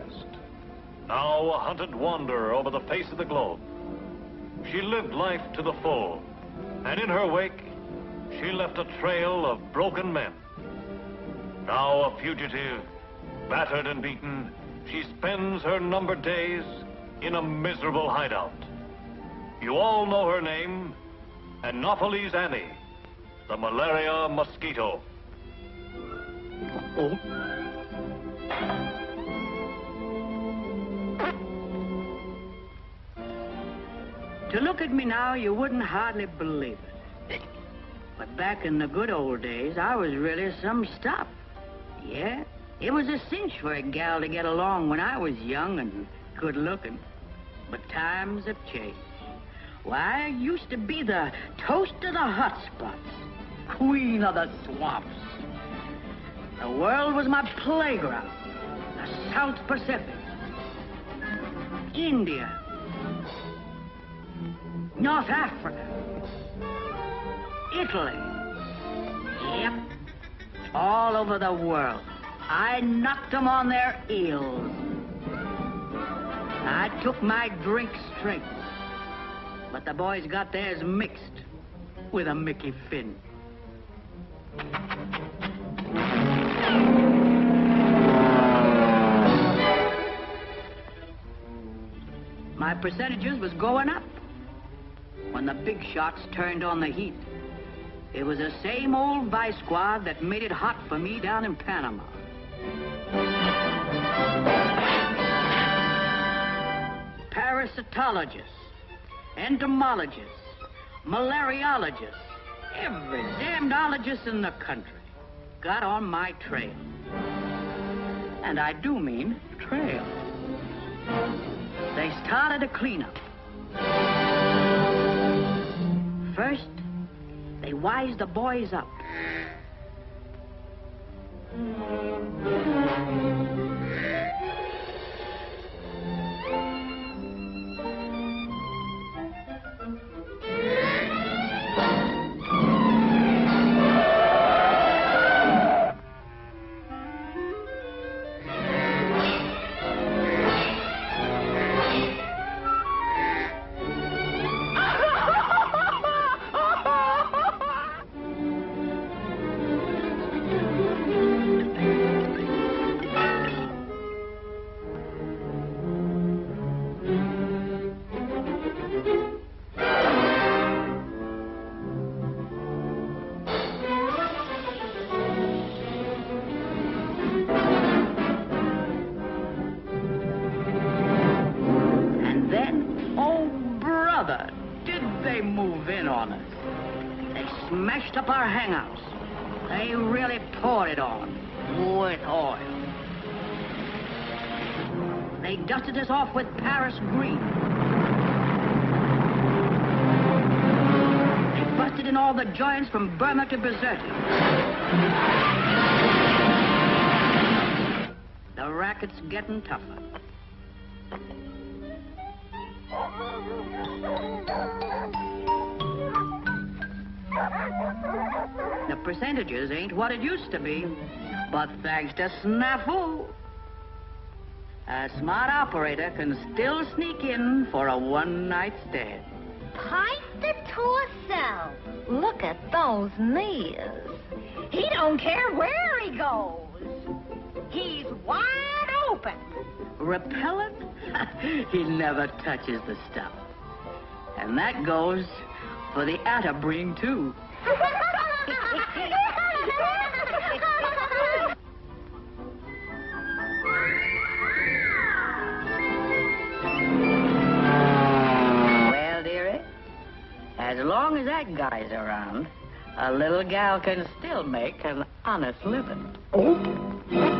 past. Now a hunted wanderer over the face of the globe. She lived life to the full, and in her wake, she left a trail of broken men. Now a fugitive, battered and beaten, she spends her numbered days in a miserable hideout. You all know her name, Anopheles Annie, the malaria mosquito. Oh. To look at me now, you wouldn't hardly believe it. But back in the good old days, I was really some stuff. Yeah, it was a cinch for a gal to get along when I was young and good-looking. But times have changed. Why, I used to be the toast of the hot spots, queen of the swamps. The world was my playground. The South Pacific, India, North Africa, Italy. Yep, all over the world. I knocked them on their heels. I took my drink straight. But the boys got theirs mixed with a Mickey Finn. My percentages was going up when the big shots turned on the heat. It was the same old vice squad that made it hot for me down in Panama. Parasitologists, entomologists, malariologists, every damnedologist in the country got on my trail. And I do mean trail. They started a cleanup. First, they wised the boys up. Smashed up our hangouts. They really poured it on with oil. They dusted us off with Paris green. They busted in all the joints from Burma to Bizerti. The racket's getting tougher. The percentages ain't what it used to be, but thanks to SNAFU, a smart operator can still sneak in for a one-night stand. Pipe the torso. Look at those knees. He don't care where he goes. He's wide open. Repellent? He never touches the stuff. And that goes for the atterbring, too. Well, dearie, as long as that guy's around, a little gal can still make an honest living. Oh.